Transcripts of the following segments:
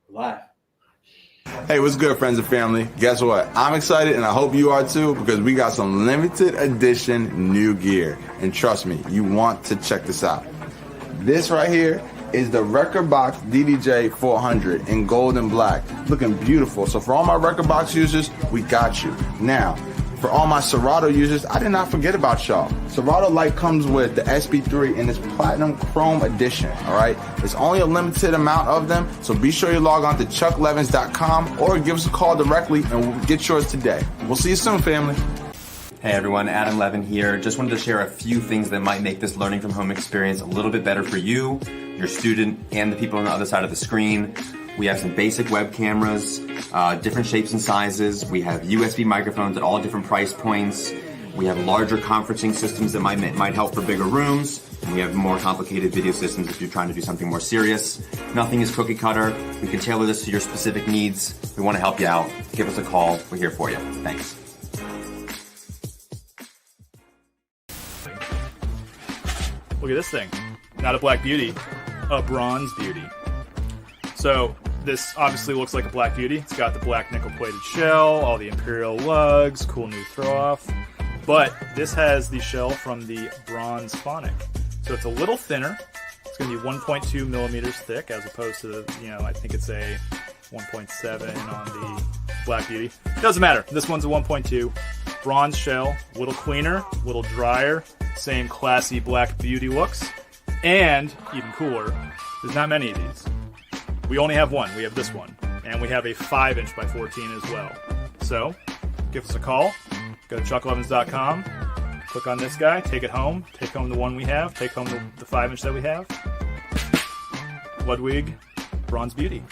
Live. Hey, what's good, friends and family? Guess what? I'm excited, and I hope you are too, because we got some limited edition new gear. And trust me, you want to check this out. This right here is the Record Box DDJ 400 in gold and black. Looking beautiful. So for all my Record Box users, we got you. Now, for all my Serato users, I did not forget about y'all. Serato Lite comes with the SB3 in its Platinum Chrome Edition, all right? There's only a limited amount of them, so be sure you log on to chucklevins.com or give us a call directly and we'll get yours today. We'll see you soon, family. Hey everyone, Adam Levin here. Just wanted to share a few things that might make this learning from home experience a little bit better for you, your student, and the people on the other side of the screen. We have some basic web cameras, different shapes and sizes. We have USB microphones at all different price points. We have larger conferencing systems that might help for bigger rooms. And we have more complicated video systems if you're trying to do something more serious. Nothing is cookie cutter. We can tailor this to your specific needs. We want to help you out. Give us a call. We're here for you. Thanks. Look at this thing. Not a black beauty, a bronze beauty. So this obviously looks like a black beauty. It's got the black nickel-plated shell, all the imperial lugs, cool new throw-off. But this has the shell from the bronze phonic. So it's a little thinner. It's going to be 1.2 millimeters thick as opposed to, I think it's a 1.7 on the black beauty. Doesn't matter. This one's a 1.2. Bronze shell, a little cleaner, a little drier. Same classy black beauty looks. And, even cooler, there's not many of these. We only have one. We have this one. And we have a 5" by 14 as well. So, give us a call. Go to chucklevins.com. Click on this guy. Take it home. Take home the one we have. Take home the 5" that we have. Ludwig Bronze Beauty.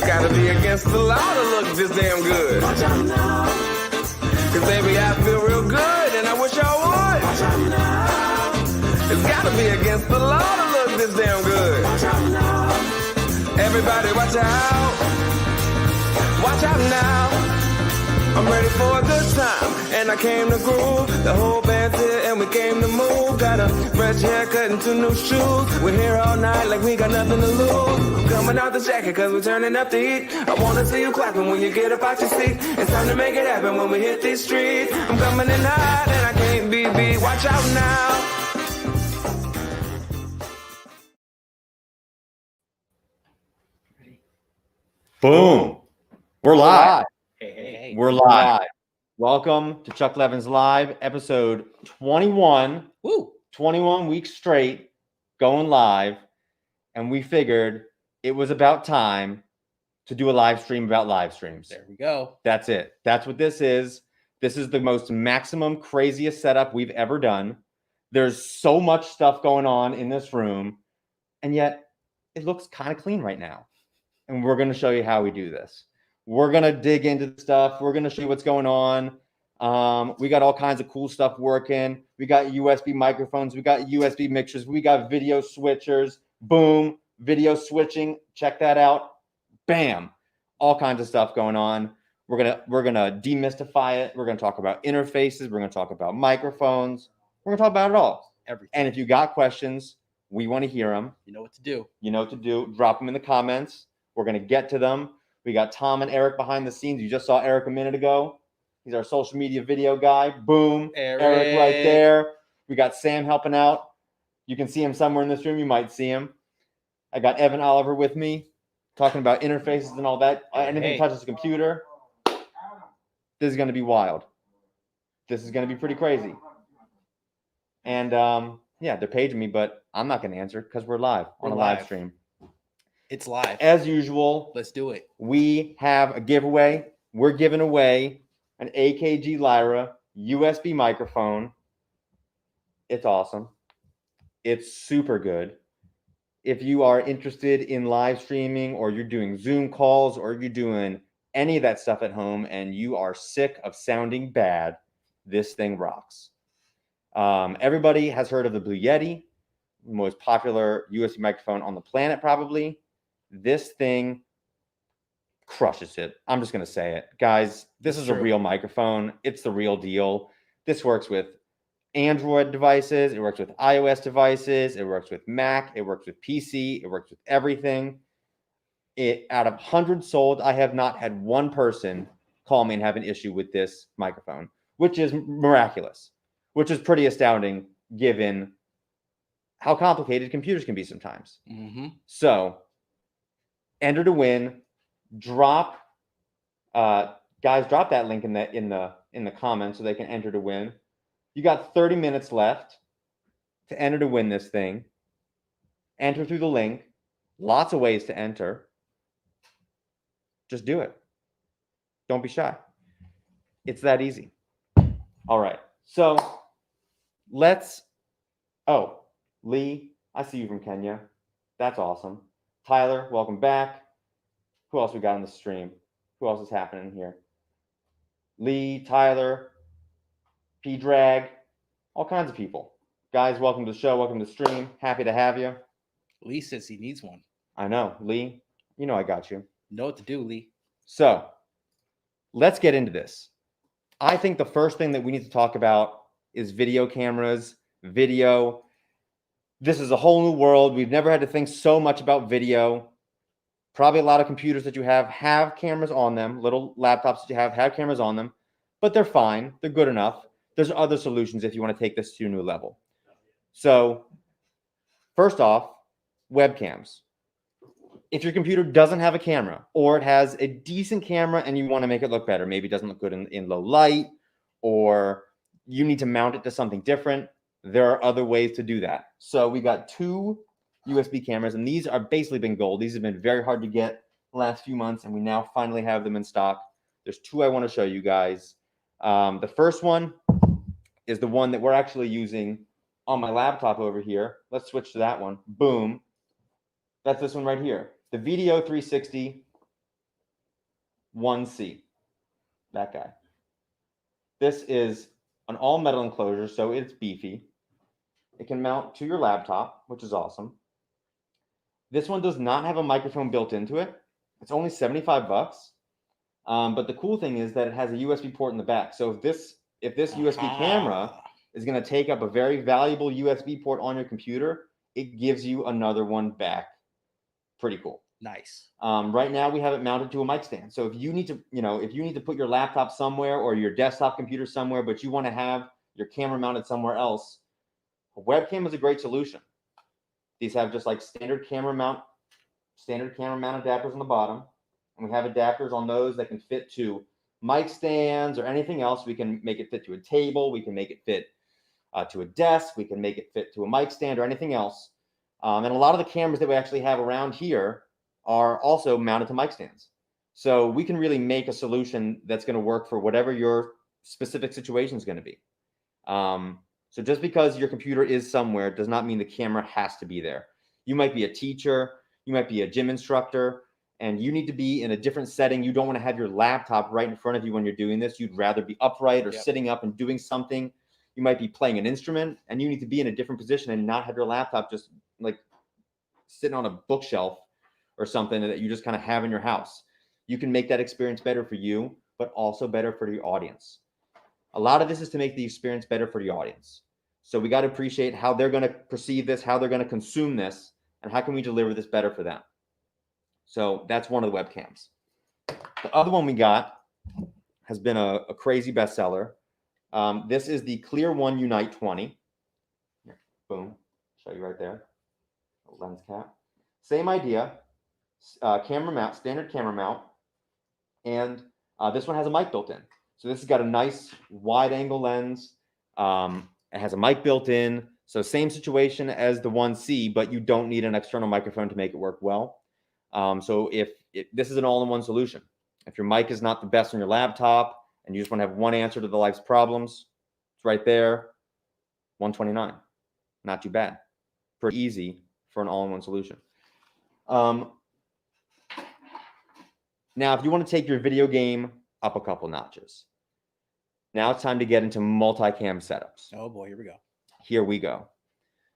Gotta be against the law to look this damn good. Watch out now. Cause baby, I feel real good and I wish I would. Watch out now. It's gotta be against the law to look this damn good. Watch out now. Everybody watch out. Watch out now. I'm ready for a good time, and I came to groove. The whole band's here, and we came to move. Got a fresh haircut and 2 new shoes. We're here all night like we got nothing to lose. Coming out the jacket, cause we're turning up the heat. I wanna see you clapping when you get up out your seat. It's time to make it happen when we hit these streets. I'm coming in hot, and I can't be beat. Watch out now. Boom. We're live. Hey. We're live. Welcome to Chuck Levin's Live, episode 21. Woo. 21 weeks straight going live. And we figured it was about time to do a live stream about live streams. There we go. That's it. That's what this is. This is the most maximum, craziest setup we've ever done. There's so much stuff going on in this room. And yet it looks kind of clean right now. And we're going to show you how we do this. We're going to dig into the stuff. We're going to show you what's going on. We got all kinds of cool stuff working. We got USB microphones. We got USB mixers. We got video switchers. Boom. Video switching. Check that out. Bam. All kinds of stuff going on. We're gonna demystify it. We're going to talk about interfaces. We're going to talk about microphones. We're going to talk about it all. Everything. And if you got questions, we want to hear them. You know what to do. You know what to do. Drop them in the comments. We're going to get to them. We got Tom and Eric behind the scenes. You just saw Eric a minute ago. He's our social media video guy. Boom. Eric right there. We got Sam helping out. You can see him somewhere in this room. You might see him. I got Evan Oliver with me talking about interfaces and all that. Anything touches the computer. This is going to be wild. This is going to be pretty crazy. And yeah, they're paging me, but I'm not going to answer because we're live on a live stream. It's live. As usual, Let's do it. We have a giveaway. We're giving away an AKG Lyra USB microphone. It's awesome. It's super good. If you are interested in live streaming or you're doing Zoom calls or you're doing any of that stuff at home and you are sick of sounding bad, this thing rocks. Everybody has heard of the Blue Yeti, most popular USB microphone on the planet probably. This thing crushes it. I'm just going to say it. Guys, this is a real microphone. It's the real deal. This works with Android devices. It works with iOS devices. It works with Mac. It works with PC. It works with everything. Out of 100 sold, I have not had one person call me and have an issue with this microphone, which is miraculous, which is pretty astounding given how complicated computers can be sometimes. Mm-hmm. So, enter to win. Drop, guys, drop that link in the comments so they can enter to win. You got 30 minutes left to enter to win this thing. Enter through the link. Lots of ways to enter. Just do it. Don't be shy. It's that easy. All right. So oh, Lee, I see you from Kenya. That's awesome. Tyler, welcome back. Who else we got on the stream? Who else is happening here? Lee, Tyler, P-Drag, all kinds of people. Guys, welcome to the show. Welcome to the stream. Happy to have you. Lee says he needs one. I know. Lee, you know I got you. Know what to do, Lee. So let's get into this. I think the first thing that we need to talk about is video cameras, video. This is a whole new world. We've never had to think so much about video. Probably a lot of computers that you have cameras on them. Little laptops that you have cameras on them, but they're fine. They're good enough. There's other solutions if you want to take this to a new level. So first off, webcams. If your computer doesn't have a camera or it has a decent camera and you want to make it look better, maybe it doesn't look good in low light, or you need to mount it to something different, there are other ways to do that. So we got 2 USB cameras, and these are basically been gold. These have been very hard to get the last few months, and we now finally have them in stock. There's 2 I want to show you guys. The first one is the one that we're actually using on my laptop over here. Let's switch to that one. Boom. That's this one right here. The Video 360 1C. That guy. This is an all-metal enclosure, so it's beefy. It can mount to your laptop, which is awesome. This one does not have a microphone built into it. It's only $75. But the cool thing is that it has a USB port in the back. So if this USB camera is going to take up a very valuable USB port on your computer, it gives you another one back. Pretty cool. Nice. Right now we have it mounted to a mic stand. So if you need to put your laptop somewhere or your desktop computer somewhere, but you want to have your camera mounted somewhere else, a webcam is a great solution. These have just like standard camera mount adapters on the bottom. And we have adapters on those that can fit to mic stands or anything else. We can make it fit to a table. We can make it fit to a desk. We can make it fit to a mic stand or anything else. And a lot of the cameras that we actually have around here are also mounted to mic stands. So we can really make a solution that's going to work for whatever your specific situation is going to be. So just because your computer is somewhere does not mean the camera has to be there. You might be a teacher, you might be a gym instructor, and you need to be in a different setting. You don't want to have your laptop right in front of you when you're doing this. You'd rather be upright or sitting up and doing something. You might be playing an instrument, and you need to be in a different position and not have your laptop just like sitting on a bookshelf or something that you just kind of have in your house. You can make that experience better for you, but also better for your audience. A lot of this is to make the experience better for the audience. So we got to appreciate how they're going to perceive this, how they're going to consume this, and how can we deliver this better for them. So that's one of the webcams. The other one we got has been a crazy bestseller. This is the Clear One Unite 20. Here, boom, show you right there. Lens cap. Same idea. Camera mount, standard camera mount. And this one has a mic built in. So this has got a nice wide angle lens. It has a mic built in. So same situation as the 1C, but you don't need an external microphone to make it work well. So if this is an all-in-one solution. If your mic is not the best on your laptop and you just want to have one answer to the life's problems, it's right there. $129. Not too bad. Pretty easy for an all-in-one solution. Now, if you want to take your video game up a couple notches, now it's time to get into multicam setups. Oh boy, here we go. Here we go.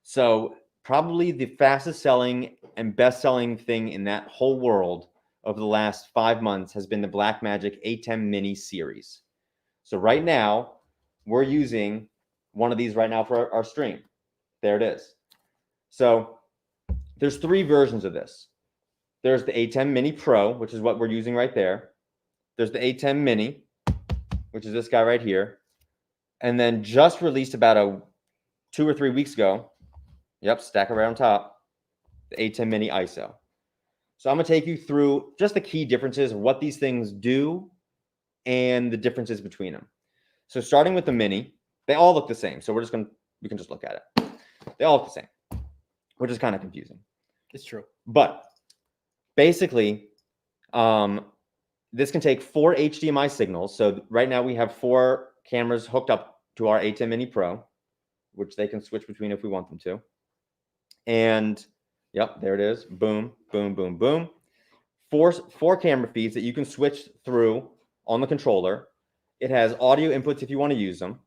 So probably the fastest selling and best selling thing in that whole world over the last 5 months has been the Blackmagic A10 Mini series. So right now, we're using one of these right now for our stream. There it is. So there's 3 versions of this. There's the A10 Mini Pro, which is what we're using right there. There's the A10 Mini, which is this guy right here. And then just released about 2 or 3 weeks ago, yep, stack it right on top, the A10 Mini ISO. So I'm going to take you through just the key differences of what these things do and the differences between them. So starting with the Mini, they all look the same. So we can just look at it. They all look the same, which is kind of confusing. It's true. But basically, this can take 4 HDMI signals. So right now we have 4 cameras hooked up to our A10 Mini Pro, which they can switch between if we want them to. And yep, there it is. Boom, boom, boom, boom. Four camera feeds that you can switch through on the controller. It has audio inputs if you want to use them.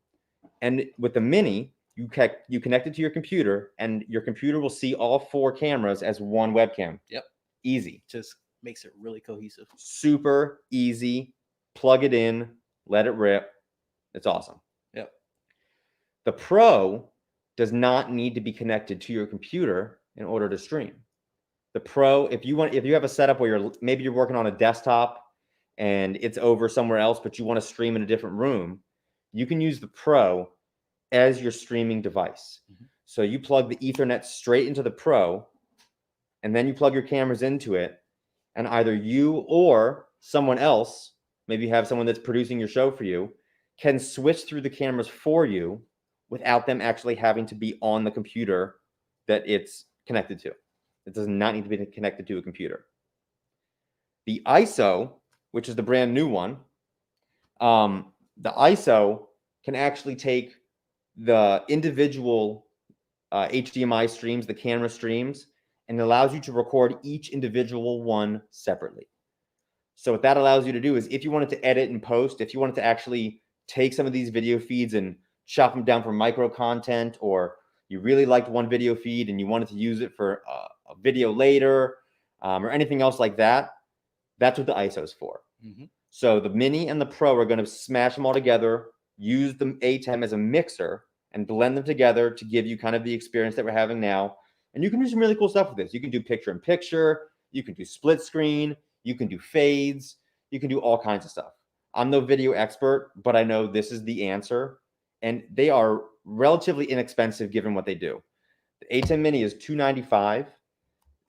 And with the Mini, you connect it to your computer, and your computer will see all 4 cameras as one webcam. Yep. Easy. Just makes it really cohesive. Super easy. Plug it in, let it rip. It's awesome. Yep. The Pro does not need to be connected to your computer in order to stream. The Pro, if you have a setup where maybe you're working on a desktop and it's over somewhere else, but you want to stream in a different room, you can use the Pro as your streaming device. Mm-hmm. So you plug the Ethernet straight into the Pro, and then you plug your cameras into it, and either you or someone else, maybe you have someone that's producing your show for you, can switch through the cameras for you without them actually having to be on the computer that it's connected to. It does not need to be connected to a computer. The ISO, which is the brand new one, the ISO can actually take the individual HDMI streams, the camera streams, and it allows you to record each individual one separately. So what that allows you to do is, if you wanted to edit and post, if you wanted to actually take some of these video feeds and chop them down for micro content, or you really liked one video feed and you wanted to use it for a video later, or anything else like that, that's what the ISO is for. Mm-hmm. So the Mini and the Pro are going to smash them all together, use the A10 as a mixer, and blend them together to give you kind of the experience that we're having now. And you can do some really cool stuff with this. You can do picture-in-picture, you can do split screen, you can do fades, you can do all kinds of stuff. I'm no video expert, but I know this is the answer. And they are relatively inexpensive given what they do. The A10 Mini is $295,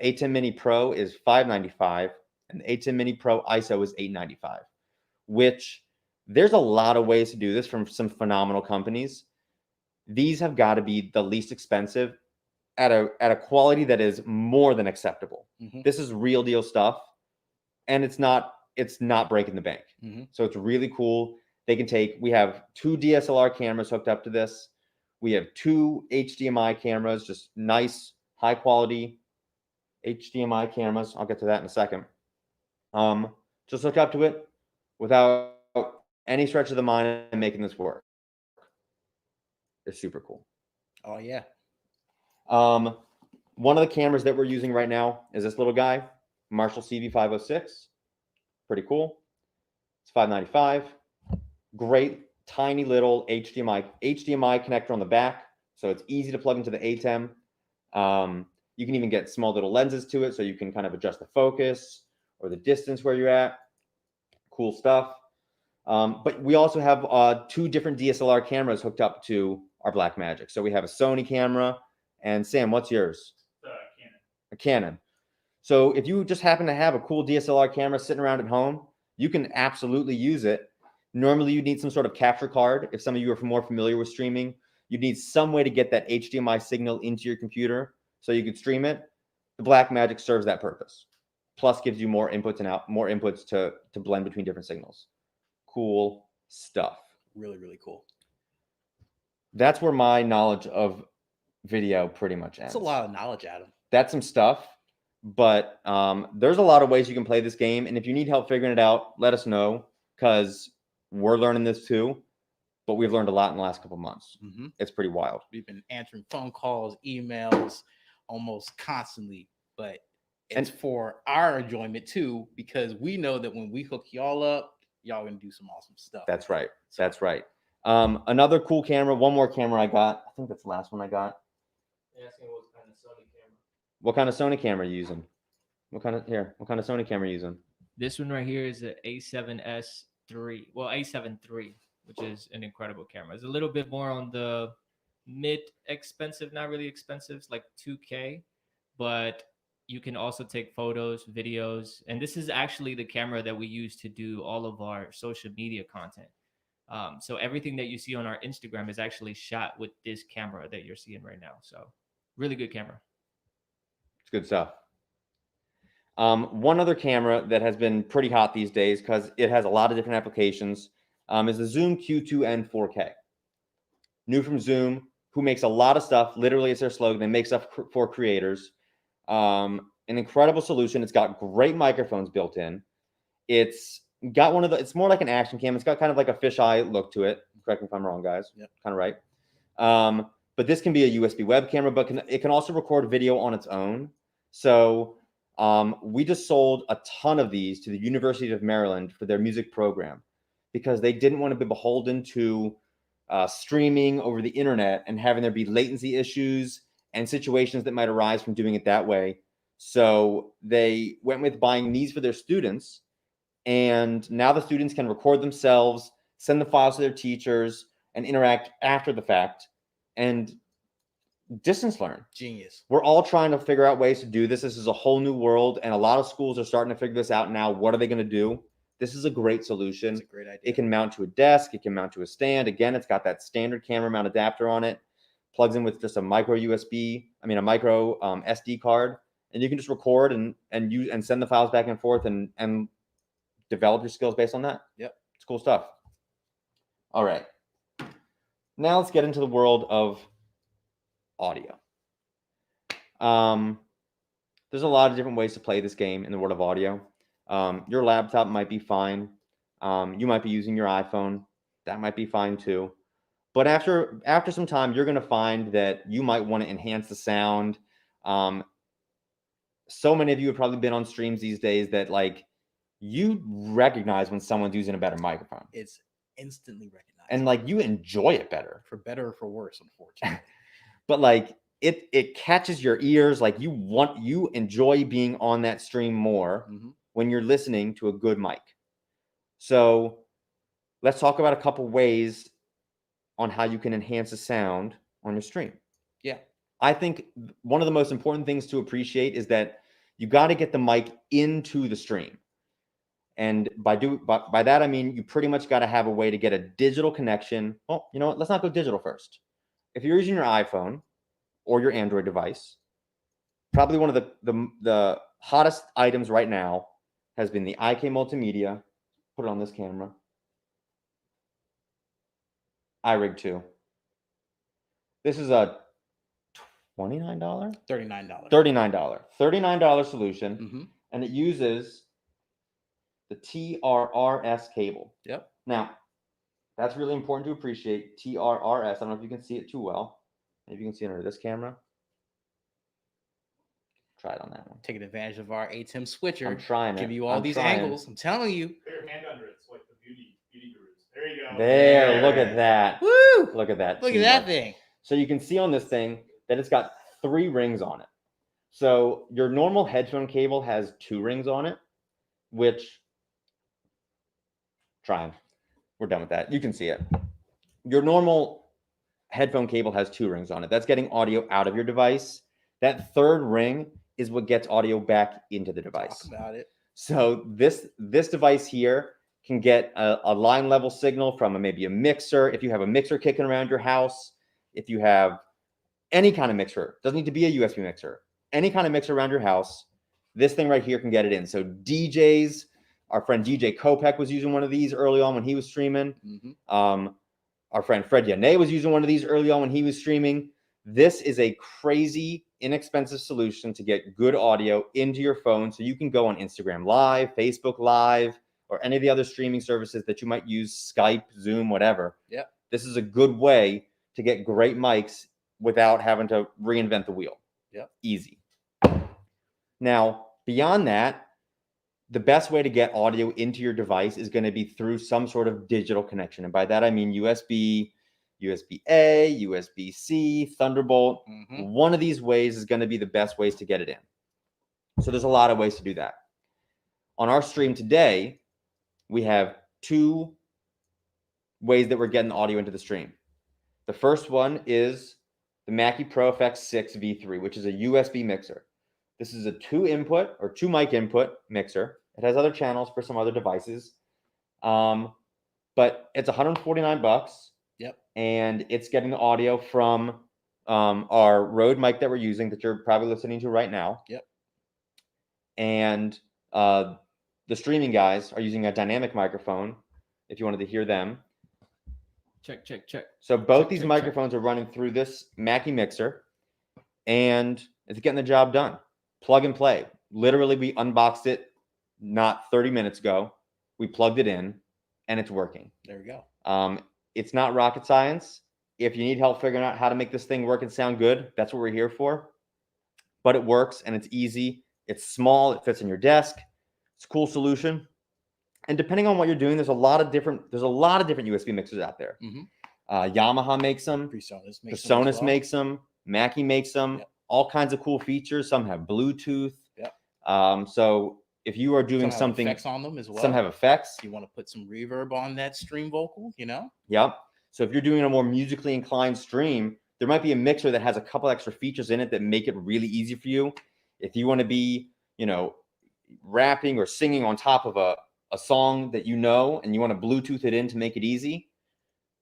A10 Mini Pro is $595, and the A10 Mini Pro ISO is $895, which there's a lot of ways to do this from some phenomenal companies. These have got to be the least expensive at a quality that is more than acceptable. Mm-hmm. This is real deal stuff, and it's not breaking the bank. Mm-hmm. So it's really cool. We have 2 DSLR cameras hooked up to this. We have 2 HDMI cameras, just nice, high quality HDMI cameras. I'll get to that in a second. Just hook up to it without any stretch of the mind and making this work. It's super cool. Oh yeah. One of the cameras that we're using right now is this little guy, Marshall CV506. Pretty cool. It's $595. Great tiny little HDMI connector on the back, so it's easy to plug into the A10. You can even get small little lenses to it, so you can kind of adjust the focus or the distance where you're at. Cool stuff. But we also have 2 different DSLR cameras hooked up to our Blackmagic. So we have a Sony camera, and Sam, what's yours? Canon. A Canon. So if you just happen to have a cool DSLR camera sitting around at home, you can absolutely use it. Normally, you need some sort of capture card. If some of you are more familiar with streaming, you need some way to get that HDMI signal into your computer so you could stream it. The Blackmagic serves that purpose. Plus, gives you more inputs to blend between different signals. Cool stuff. Really, really cool. That's where my knowledge of video pretty much ends. That's a lot of knowledge, Adam. That's some stuff, but there's a lot of ways you can play this game. And if you need help figuring it out, let us know, because we're learning this too, but we've learned a lot in the last couple of months. Mm-hmm. It's pretty wild. We've been answering phone calls, emails, almost constantly, but it's for our enjoyment too, because we know that when we hook y'all up, y'all gonna do some awesome stuff. That's right. That's right. Another cool camera. One more camera I got. I think that's the last one I got. Asking what kind of Sony camera. What kind of Sony camera are you using? What kind of Sony camera are you using? This one right here is a A7S3. Well, A7 III, which is an incredible camera. It's a little bit more on the mid-expensive, not really expensive. It's like 2K, but you can also take photos, videos, and this is actually the camera that we use to do all of our social media content. So everything that you see on our Instagram is actually shot with this camera that you're seeing right now. So really good camera. It's good stuff. One other camera that has been pretty hot these days because it has a lot of different applications is the Zoom Q2N 4K. New from Zoom, who makes a lot of stuff. Literally, it's their slogan. They make stuff for creators. An incredible solution. It's got great microphones built in. It's got it's more like an action cam. It's got kind of like a fisheye look to it. Correct me if I'm wrong, guys. Yep. Kind of right. But this can be a USB web camera, but it can also record video on its own. So we just sold a ton of these to the University of Maryland for their music program because they didn't want to be beholden to streaming over the internet and having there be latency issues and situations that might arise from doing it that way. So they went with buying these for their students, and now the students can record themselves, send the files to their teachers, and interact after the fact and distance learn. Genius. We're all trying to figure out ways to do this. This is a whole new world, and a lot of schools are starting to figure this out now. What are they going to do? This is a great solution. It's a great idea. It can mount to a desk. It can mount to a stand. Again, it's got that standard camera mount adapter on it. Plugs in with just a micro SD card, and you can just record and send the files back and forth and develop your skills based on that. Yep. It's cool stuff. All right. Now let's get into the world of audio. There's a lot of different ways to play this game in the world of audio. Your laptop might be fine. You might be using your iPhone. That might be fine too. But after some time, you're going to find that you might want to enhance the sound. So many of you have probably been on streams these days that like you recognize when someone's using a better microphone. It's instantly recognized. And like you enjoy it better. For better or for worse, unfortunately. But like it catches your ears. Like you enjoy being on that stream more when you're listening to a good mic. So let's talk about a couple ways on how you can enhance the sound on your stream. Yeah. I think one of the most important things to appreciate is that you got to get the mic into the stream. And by that, I mean, you pretty much got to have a way to get a digital connection. Well, you know what? Let's not go digital first. If you're using your iPhone or your Android device, probably one of the hottest items right now has been the IK Multimedia. Put it on this camera. iRig 2. This is a $29? $39. $39 solution. And it uses the TRRS cable. Yep. Now, that's really important to appreciate. TRRS. I don't know if you can see it too well. Maybe you can see it under this camera. Try it on that one. Taking advantage of our ATEM switcher. I'm trying it. Give you all these angles. I'm telling you. Put your hand under it. It's like the beauty gurus. There you go. There. Look at that. Woo! Look at that. Look at that thing. So you can see on this thing that it's got 3 rings on it. So your normal headphone cable has 2 rings on it, which we're done with that. You can see it. Your normal headphone cable has 2 rings on it. That's getting audio out of your device. That 3rd ring is what gets audio back into the device. Talk about it. So this device here can get a line level signal from maybe a mixer. If you have a mixer kicking around your house, if you have any kind of mixer, doesn't need to be a USB mixer, any kind of mixer around your house, this thing right here can get it in. So DJs, our friend DJ Kopek was using one of these early on when he was streaming. Our friend Fred Yanay was using one of these early on when he was streaming. This is a crazy, inexpensive solution to get good audio into your phone so you can go on Instagram Live, Facebook Live, or any of the other streaming services that you might use, Skype, Zoom, whatever. Yep. This is a good way to get great mics without having to reinvent the wheel. Yep. Easy. Now, beyond that, the best way to get audio into your device is going to be through some sort of digital connection. And by that, I mean USB, USB-A, USB-C, Thunderbolt. One of these ways is going to be the best ways to get it in. So there's a lot of ways to do that. On our stream today, we have 2 ways that we're getting audio into the stream. The first one is the Mackie Pro FX6 V3, which is a USB mixer. This is a 2-input or 2 mic input mixer. It has other channels for some other devices, but it's $149. Yep. And it's getting the audio from our Rode mic that we're using that you're probably listening to right now. Yep. And the streaming guys are using a dynamic microphone if you wanted to hear them. Check. So both these microphones are running through this Mackie mixer, and it's getting the job done. Plug and play. Literally, we unboxed it not 30 minutes ago. We plugged it in, and it's working. There we go. It's not rocket science. If you need help figuring out how to make this thing work and sound good, that's what we're here for. But it works, and it's easy. It's small. It fits in your desk. It's a cool solution. And depending on what you're doing, there's a lot of different USB mixers out there. Yamaha makes them. PreSonus makes them. Mackie makes them. Yep. All kinds of cool features. Some have Bluetooth. Yep. So if you are doing something, effects on them as well. Some have effects. You want to put some reverb on that stream vocal, you know? Yep. So if you're doing a more musically inclined stream, there might be a mixer that has a couple extra features in it that make it really easy for you. If you want to be, rapping or singing on top of a song that you know, and you want to Bluetooth it in to make it easy,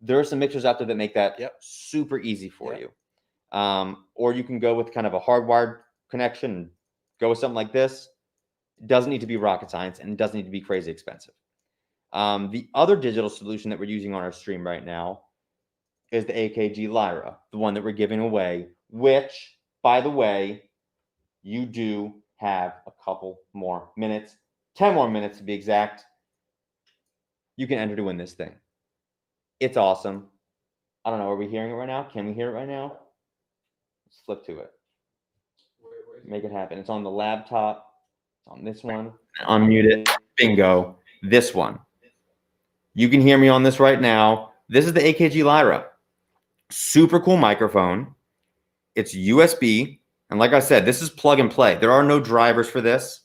there are some mixers out there that make that super easy for you. Or you can go with kind of a hardwired connection and go with something like this. It doesn't need to be rocket science, and it doesn't need to be crazy expensive. The other digital solution that we're using on our stream right now is the AKG Lyra, the one that we're giving away, which, by the way, you do have a couple more minutes, 10 more minutes to be exact. You can enter to win this thing. It's awesome. I don't know. Are we hearing it right now? Can we hear it right now? Let's flip to it. Make it happen. It's on the laptop. It's on this one. Unmute it. Bingo. This one. You can hear me on this right now. This is the AKG Lyra. Super cool microphone. It's USB. And like I said, this is plug and play. There are no drivers for this.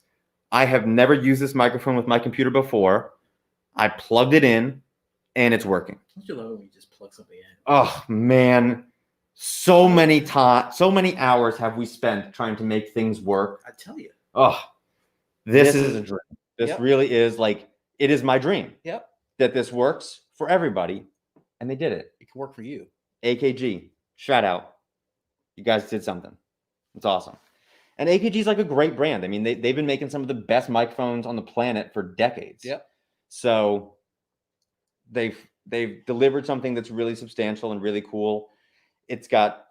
I have never used this microphone with my computer before. I plugged it in, and it's working. Don't you love it when you just plug something in? Oh, man. So many hours have we spent trying to make things work. I tell you. Oh, this is a dream. This really is it is my dream. Yep. That this works for everybody, and they did it. It can work for you. AKG, shout out. You guys did something. It's awesome. And AKG is like a great brand. I mean, they've been making some of the best microphones on the planet for decades. Yep. So they've delivered something that's really substantial and really cool. It's got,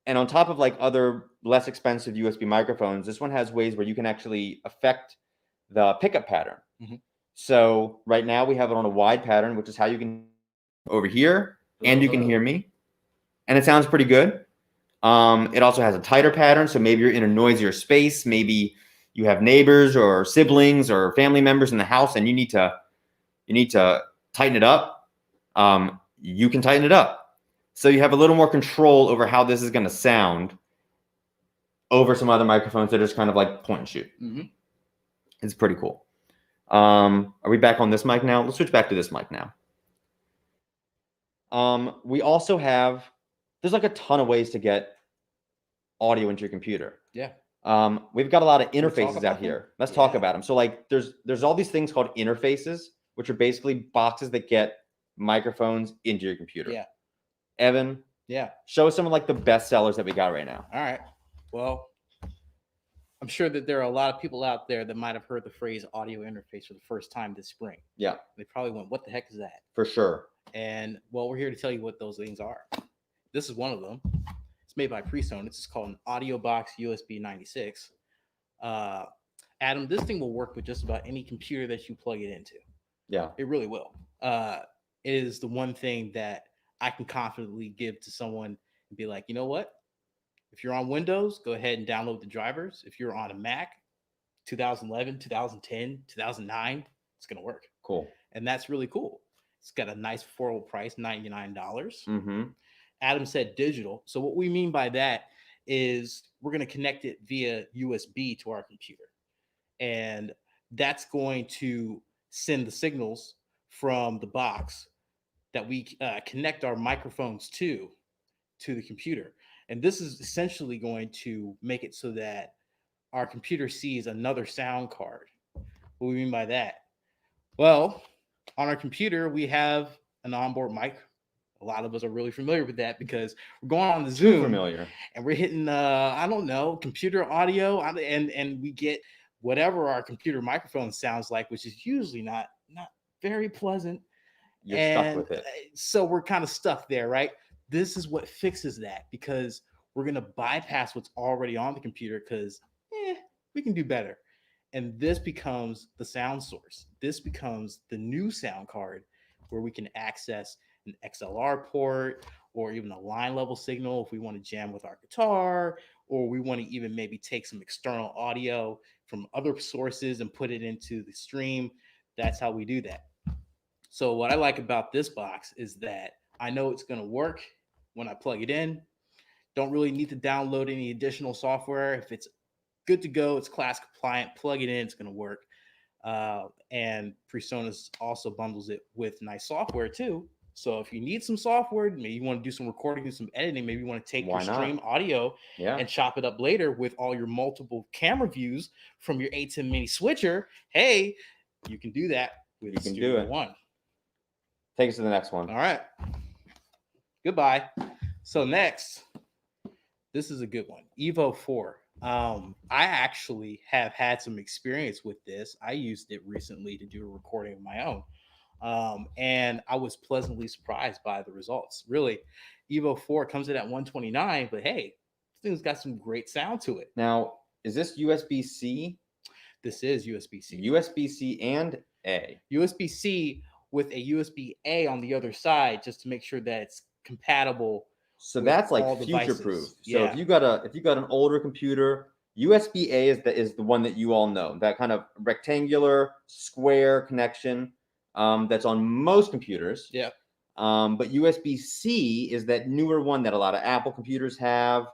and on top of like other less expensive USB microphones, this one has ways where you can actually affect the pickup pattern. So right now we have it on a wide pattern, which is how you can over here, and you can hear me, and it sounds pretty good. It also has a tighter pattern, so maybe you're in a noisier space. Maybe you have neighbors or siblings or family members in the house, and you need to tighten it up. You can tighten it up, so you have a little more control over how this is going to sound over some other microphones that are just kind of like point and shoot. It's pretty cool. Are we back on this mic now? Let's switch back to this mic now. We also have, there's like a ton of ways to get audio into your computer. Yeah. We've got a lot of interfaces out here. Let's talk about them. So like there's all these things called interfaces, which are basically boxes that get microphones into your computer. Yeah. Evan. Yeah. Show us some of like the best sellers that we got right now. All right. Well, I'm sure that there are a lot of people out there that might have heard the phrase audio interface for the first time this spring. Yeah. They probably went, what the heck is that? For sure. And well, we're here to tell you what those things are. This is one of them. It's made by PreSonus. It's called an Audio Box USB 96. Adam, this thing will work with just about any computer that you plug it into. Yeah. It really will. It is the one thing that I can confidently give to someone and be like, you know what? If you're on Windows, go ahead and download the drivers. If you're on a Mac, 2011, 2010, 2009, it's going to work. Cool. And that's really cool. It's got a nice affordable price, $99. Mm-hmm. Adam said digital. So what we mean by that is we're going to connect it via USB to our computer. And that's going to send the signals from the box that we connect our microphones to the computer. And this is essentially going to make it so that our computer sees another sound card. What do we mean by that? Well, on our computer, we have an onboard mic. A lot of us are really familiar with that because we're going on the Zoom Familiar. and we're hitting, I don't know, computer audio, and we get whatever our computer microphone sounds like, which is usually not very pleasant. You're stuck with it. So we're kind of stuck there, right? This is what fixes that, because we're going to bypass what's already on the computer because we can do better. And this becomes the sound source. This becomes the new sound card where we can access an XLR port or even a line level signal if we want to jam with our guitar, or we want to even maybe take some external audio from other sources and put it into the stream. That's how we do that. So what I like about this box is that I know it's going to work when I plug it in. Don't really need to download any additional software. If it's good to go, it's class compliant, plug it in, it's going to work. And PreSonus also bundles it with nice software too. So if you need some software, maybe you want to do some recording, do some editing, maybe you want to take your stream audio and chop it up later with all your multiple camera views from your A10 mini switcher. Hey, you can do that with Studio One. Take us to the next one. All right. Goodbye. So next, this is a good one. Evo 4. I actually have had some experience with this. I used it recently to do a recording of my own. And I was pleasantly surprised by the results. Really, Evo 4 comes in at 129, but hey, this thing's got some great sound to it. Now, is this USB-C? This is USB-C. USB-C and A. USB-C with a USB-A on the other side, just to make sure that it's compatible. So that's like future proof. So if you got an older computer, USB-A is the one that you all know, that kind of rectangular square connection that's on most computers. Yeah. But USB-C is that newer one that a lot of Apple computers have.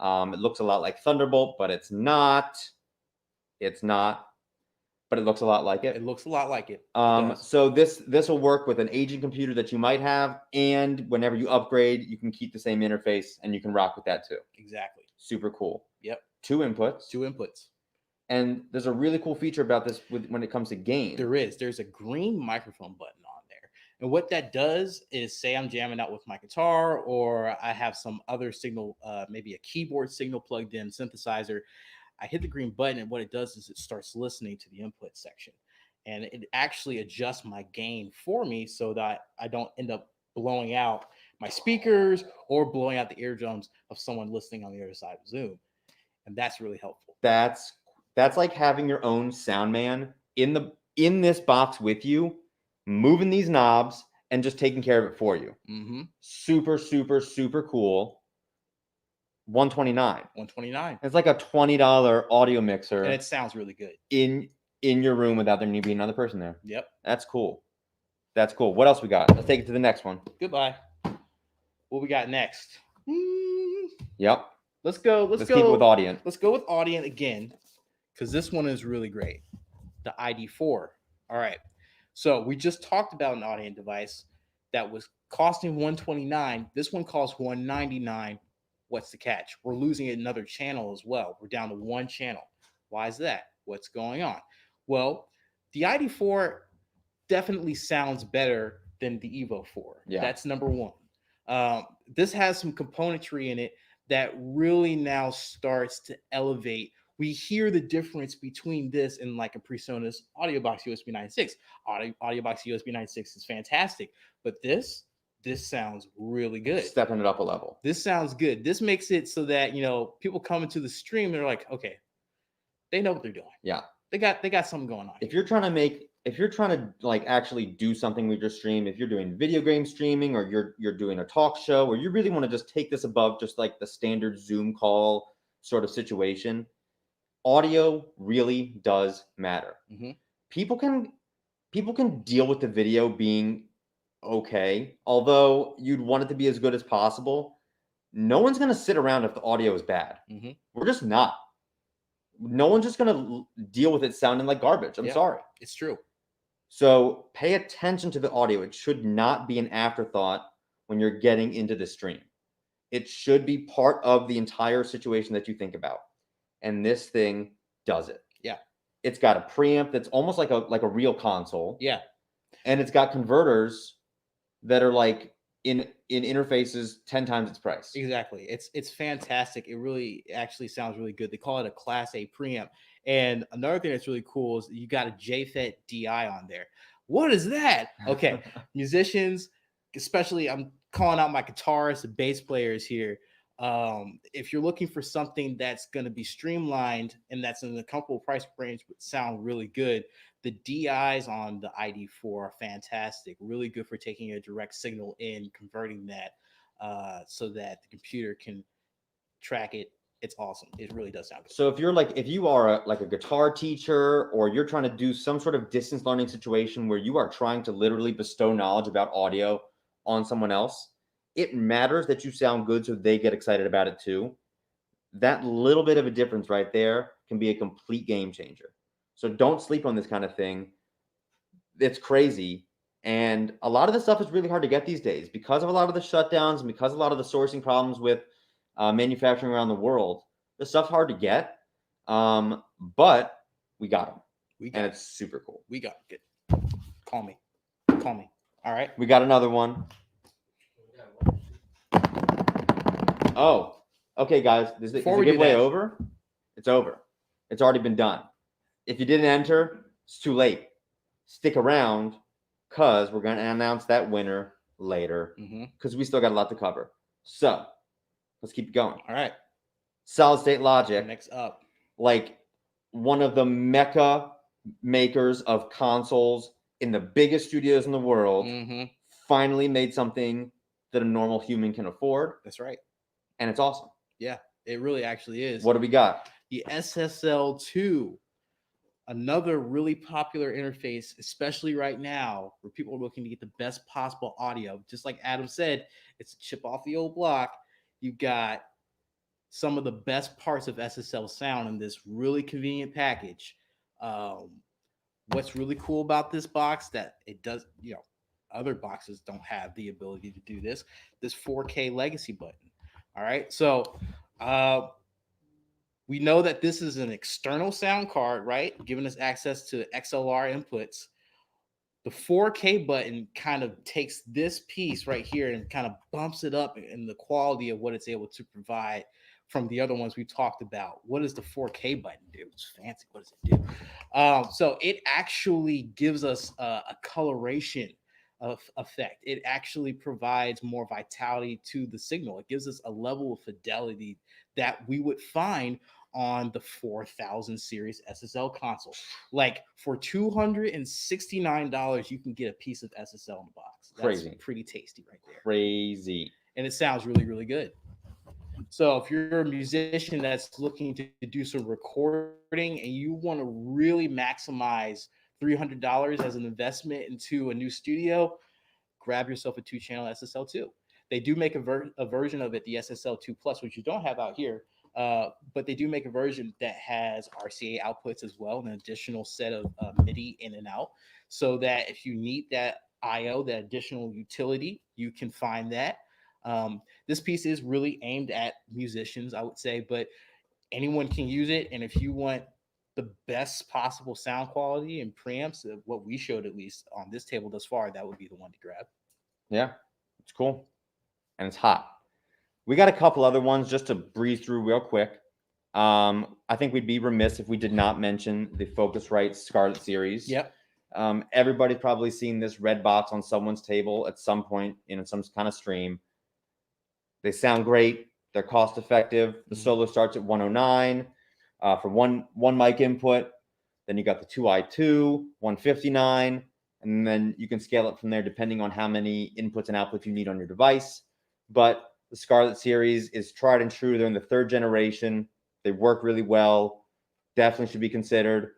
It looks a lot like Thunderbolt, but it's not. It's not. But it looks a lot like it. It looks a lot like it. So this will work with an aging computer that you might have, and whenever you upgrade, you can keep the same interface and you can rock with that too. Exactly. Super cool. Yep. Two inputs. And there's a really cool feature about this when it comes to gain. There's a green microphone button on there. And what that does is, say I'm jamming out with my guitar, or I have some other signal, maybe a keyboard signal plugged in, synthesizer. I hit the green button, and what it does is it starts listening to the input section, and it actually adjusts my gain for me so that I don't end up blowing out my speakers or blowing out the eardrums of someone listening on the other side of Zoom. And that's really helpful. That's like having your own sound man in this box with you, moving these knobs and just taking care of it for you. Mm-hmm. Super, super, super cool. 129. It's like a $20 audio mixer, and it sounds really good in your room without there being another person there. Yep. That's cool. What else we got? Let's take it to the next one. Goodbye. What we got next? Yep. Let's go. Let's keep it with Audient. Let's go with Audient again, because this one is really great. The ID4. All right. So we just talked about an Audient device that was costing $129. This one costs $199. What's the catch? We're losing another channel as well. We're down to one channel. Why is that? What's going on? Well, the ID4 definitely sounds better than the Evo 4. Yeah. That's number one. This has some componentry in it that really now starts to elevate. We hear the difference between this and like a PreSonus AudioBox USB 9.6. AudioBox USB 9.6 is fantastic, but this sounds really good. Stepping it up a level. This sounds good. This makes it so that, people come into the stream, they're like, okay, they know what they're doing. Yeah. They got something going on. If you're trying to make if you're trying to like actually do something with your stream, if you're doing video game streaming or you're doing a talk show, or you really want to just take this above just like the standard Zoom call sort of situation, audio really does matter. People can deal with the video being okay, although you'd want it to be as good as possible. No one's going to sit around if the audio is bad. We're just not. No one's just going to deal with it sounding like garbage. I'm sorry. It's true. So pay attention to the audio. It should not be an afterthought when you're getting into the stream. It should be part of the entire situation that you think about. And this thing does it. Yeah. It's got a preamp that's almost like a real console. Yeah. And it's got converters that are like in interfaces 10 times its price. Exactly. It's fantastic. It really actually sounds really good. They call it a Class A preamp. And another thing that's really cool is you got a JFET DI on there. What is that? Okay. Musicians, especially I'm calling out my guitarists and bass players here. If you're looking for something that's going to be streamlined and that's in a comfortable price range but sound really good, the DIs on the ID4 are fantastic. Really good for taking a direct signal in, converting that so that the computer can track it. It's awesome. It really does sound good. So if you are a guitar teacher, or you're trying to do some sort of distance learning situation where you are trying to literally bestow knowledge about audio on someone else, it matters that you sound good so they get excited about it too. That little bit of a difference right there can be a complete game changer. So don't sleep on this kind of thing. It's crazy. And a lot of this stuff is really hard to get these days because of a lot of the shutdowns and because of a lot of the sourcing problems with manufacturing around the world. This stuff's hard to get, but we got them. And it's super cool. We got it. Call me. All right. We got another one. Oh, okay, guys. Is the giveaway over? It's over. It's already been done. If you didn't enter, it's too late. Stick around because we're going to announce that winner later because we still got a lot to cover. So let's keep going. All right. Solid State Logic. Next up. Like one of the mecca makers of consoles in the biggest studios in the world finally made something that a normal human can afford. That's right. And it's awesome. Yeah, it really actually is. What do we got? The SSL2, another really popular interface, especially right now, where people are looking to get the best possible audio. Just like Adam said, it's a chip off the old block. You got some of the best parts of SSL sound in this really convenient package. What's really cool about this box that it does, other boxes don't have the ability to do this 4K legacy button. All right. So we know that this is an external sound card, right? Giving us access to XLR inputs. The 4K button kind of takes this piece right here and kind of bumps it up in the quality of what it's able to provide from the other ones we talked about. What does the 4K button do? It's fancy. What does it do? So it actually gives us a coloration of effect. It actually provides more vitality to the signal. It gives us a level of fidelity that we would find on the 4000 series SSL console. Like for $269, you can get a piece of SSL in the box. That's crazy. Pretty tasty right there. Crazy. And it sounds really, really good. So if you're a musician that's looking to do some recording and you want to really maximize $300 as an investment into a new studio, grab yourself a 2-channel SSL2. They do make a version of it, the SSL2 Plus, which you don't have out here, but they do make a version that has RCA outputs as well, an additional set of MIDI in and out, so that if you need that I/O, that additional utility, you can find that. This piece is really aimed at musicians, I would say, but anyone can use it. And if you want the best possible sound quality and preamps, what we showed at least on this table thus far, that would be the one to grab. Yeah, it's cool. And it's hot. We got a couple other ones just to breeze through real quick. I think we'd be remiss if we did not mention the Focusrite Scarlett series. Yep. Everybody's probably seen this red box on someone's table at some point in some kind of stream. They sound great. They're cost effective. The solo starts at $109 for one mic input. Then you got the 2i2, 159, and then you can scale it from there depending on how many inputs and outputs you need on your device. But the Scarlett series is tried and true. They're in the 3rd generation. They work really well. Definitely should be considered.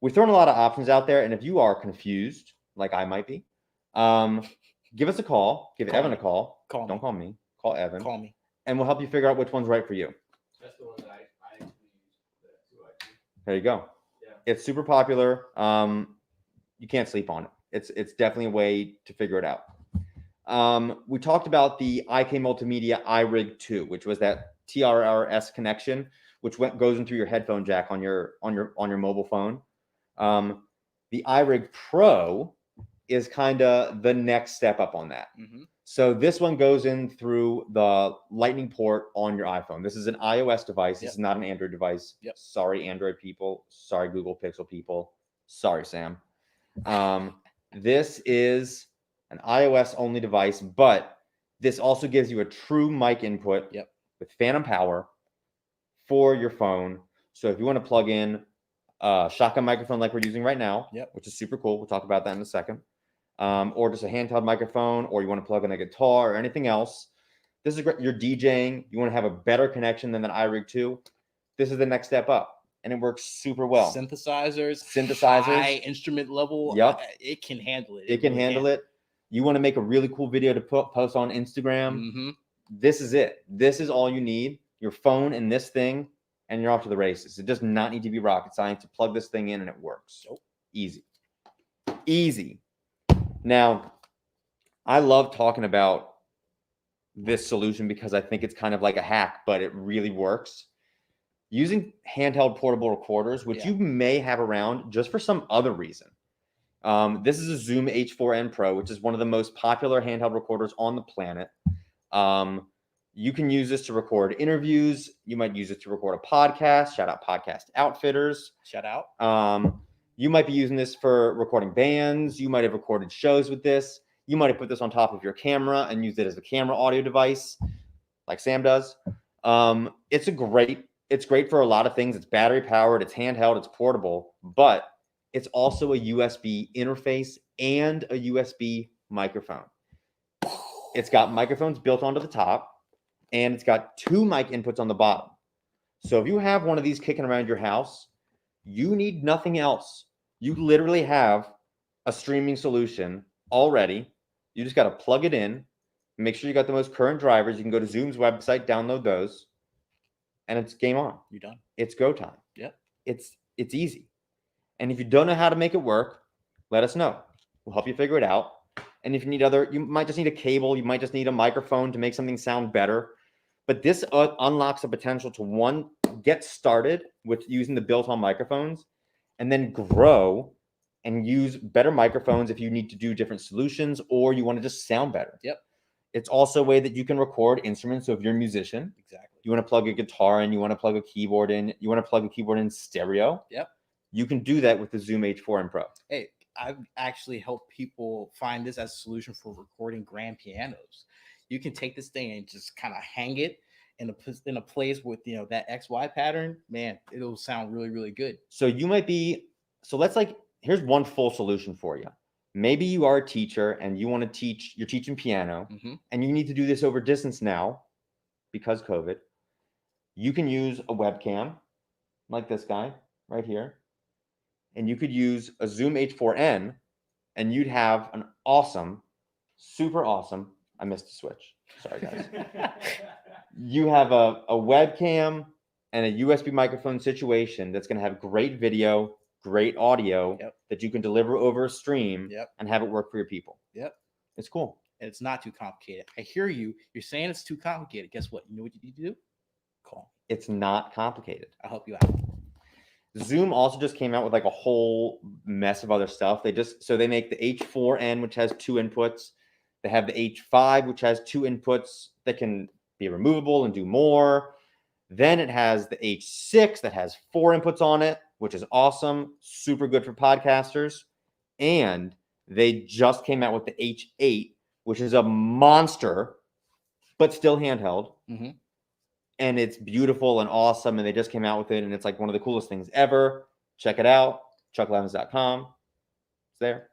We're throwing a lot of options out there, and if you are confused, like I might be, give us a call. Give Evan a call. Don't call me. Call Evan. Call me. And we'll help you figure out which one's right for you. That's the one that I actually used. There you go. Yeah. It's super popular. You can't sleep on it. It's definitely a way to figure it out. We talked about the IK Multimedia iRig 2, which was that TRRS connection, which goes in through your headphone jack on your mobile phone. The iRig Pro is kind of the next step up on that. Mm-hmm. So this one goes in through the Lightning port on your iPhone. This is an iOS device. This is not an Android device. Yep. Sorry, Android people. Sorry, Google Pixel people. Sorry, Sam. This is an iOS only device, but this also gives you a true mic input with phantom power for your phone. So if you want to plug in a shotgun microphone like we're using right now, which is super cool. We'll talk about that in a second. Or just a handheld microphone, or you want to plug in a guitar or anything else. This is great. You're DJing. You want to have a better connection than iRig 2. This is the next step up, and it works super well. Synthesizers, high instrument level. Yep. It can handle it. It can handle it. You want to make a really cool video to post on Instagram. Mm-hmm. This is it. This is all you need. Your phone and this thing, and you're off to the races. It does not need to be rocket science to plug this thing in, and it works. Nope. Easy. Easy. Now, I love talking about this solution because I think it's kind of like a hack, but it really works. Using handheld portable recorders, which you may have around just for some other reason. This is a Zoom H4n Pro, which is one of the most popular handheld recorders on the planet. You can use this to record interviews. You might use it to record a podcast. Shout out Podcast Outfitters. Shout out. You might be using this for recording bands. You might have recorded shows with this. You might have put this on top of your camera and used it as a camera audio device, like Sam does. It's great for a lot of things. It's battery powered, it's handheld, it's portable, but it's also a USB interface and a USB microphone. It's got microphones built onto the top, and it's got 2 mic inputs on the bottom. So if you have one of these kicking around your house, you need nothing else. You literally have a streaming solution already. You just got to plug it in, make sure you got the most current drivers. You can go to Zoom's website, download those, and it's game on. You're done. It's go time. Yep. It's easy. And if you don't know how to make it work, let us know. We'll help you figure it out. And if you need you might just need a cable. You might just need a microphone to make something sound better. But this unlocks the potential to get started with using the built-on microphones, and then grow and use better microphones if you need to do different solutions or you want to just sound better. Yep. It's also a way that you can record instruments. So if you're a musician, Exactly. you want to plug a guitar in, you want to plug a keyboard in, you want to plug a keyboard in stereo. Yep. You can do that with the Zoom H4n Pro. Hey, I've actually helped people find this as a solution for recording grand pianos. You can take this thing and just kind of hang it in a place with that XY pattern. Man, it'll sound really, really good. So you might be here's one full solution for you. Maybe you are a teacher and you want to teach, you're teaching piano, and you need to do this over distance now because COVID. You can use a webcam like this guy right here, and you could use a Zoom H4n, and you'd have an awesome, super awesome, I missed a switch. Sorry, guys. You have a webcam and a USB microphone situation that's going to have great video, great audio that you can deliver over a stream and have it work for your people. Yep. It's cool. And it's not too complicated. I hear you. You're saying it's too complicated. Guess what? You know what you need to do? Call. It's not complicated. I'll help you out. Zoom also just came out with like a whole mess of other stuff. They make the H4n, which has 2 inputs. They have the H5, which has 2 inputs that can be removable and do more. Then it has the H6 that has 4 inputs on it, which is awesome. Super good for podcasters. And they just came out with the H8, which is a monster, but still handheld. Mm-hmm. And it's beautiful and awesome. And they just came out with it. And it's like one of the coolest things ever. Check it out. chucklevins.com. It's there.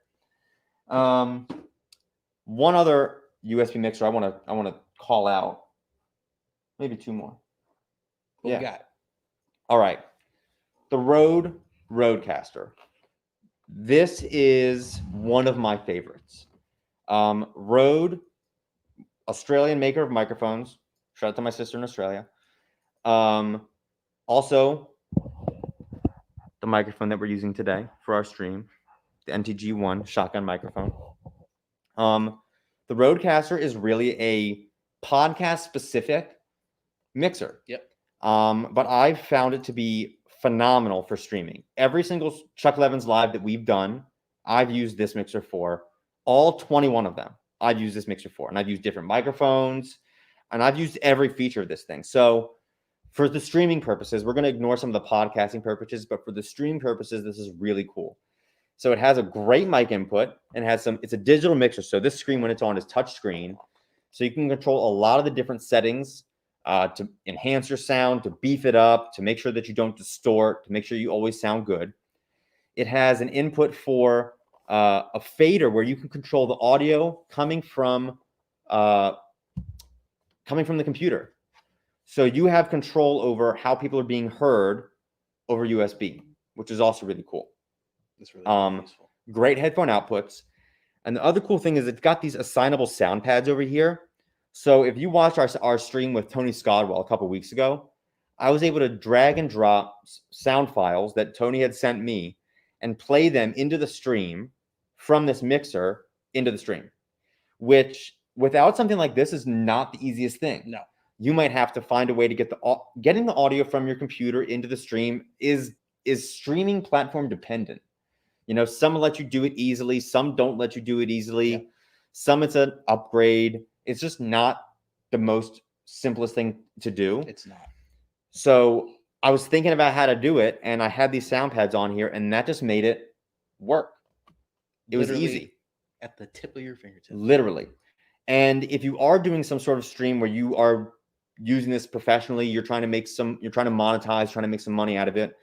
One other USB mixer I want to call out. Maybe two more. What we got? All right. The Rode Rodecaster. This is one of my favorites. Rode, Australian maker of microphones. Shout out to my sister in Australia. Also, the microphone that we're using today for our stream, the NTG1 shotgun microphone. The Rodecaster is really a podcast specific mixer. Yep. But I've found it to be phenomenal for streaming. Every single Chuck Levins live that we've done, I've used this mixer for. All 21 of them, I've used this mixer for. And I've used different microphones, and I've used every feature of this thing. So for the streaming purposes, we're going to ignore some of the podcasting purposes, but for the stream purposes, this is really cool. So it has a great mic input and it's a digital mixer. So this screen, when it's on, is touch screen. So you can control a lot of the different settings to enhance your sound, to beef it up, to make sure that you don't distort, to make sure you always sound good. It has an input for a fader where you can control the audio coming from the computer. So you have control over how people are being heard over USB, which is also really cool. That's really useful. Great headphone outputs. And the other cool thing is it's got these assignable sound pads over here. So if you watched our stream with Tony Scodwell a couple weeks ago, I was able to drag and drop sound files that Tony had sent me and play them into the stream from this mixer into the stream, which without something like this is not the easiest thing. No. You might have to find a way to getting the audio from your computer into the stream is streaming platform dependent. You know, some let you do it easily, some don't let you do it easily. Yep. Some it's an upgrade. It's just not the most simplest thing to do. It's not. So I was thinking about how to do it, and I had these sound pads on here, and that just made it work. It was Literally easy. At the tip of your fingertips. Literally. And if you are doing some sort of stream where you are using this professionally, you're trying to monetize, trying to make some money out of it,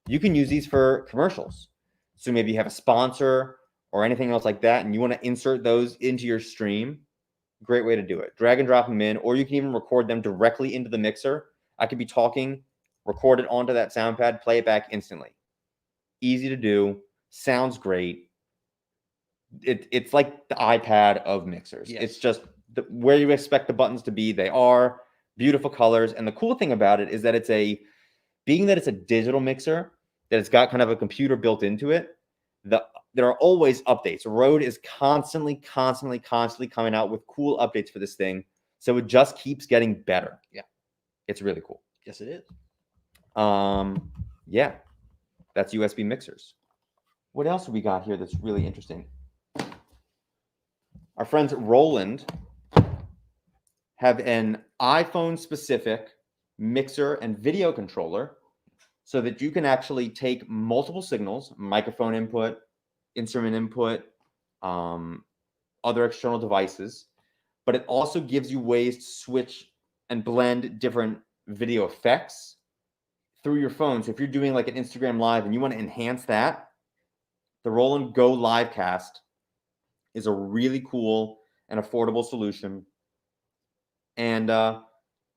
you can use these for commercials. So maybe you have a sponsor or anything else like that, and you want to insert those into your stream. Great way to do it. Drag and drop them in, or you can even record them directly into the mixer. I could be talking, record it onto that sound pad, play it back instantly. Easy to do. Sounds great. It's like the iPad of mixers. Yes. It's just where you expect the buttons to be. They are beautiful colors. And the cool thing about it is that it's a digital mixer, that it's got kind of a computer built into it. There are always updates. Rode is constantly coming out with cool updates for this thing. So it just keeps getting better. Yeah. It's really cool. Yes, it is. Yeah. That's USB mixers. What else have we got here that's really interesting? Our friends at Roland have an iPhone specific mixer and video controller so that you can actually take multiple signals, microphone input, instrument input, other external devices, but it also gives you ways to switch and blend different video effects through your phone. So if you're doing like an Instagram live and you want to enhance that, the Roland Go Livecast is a really cool and affordable solution, and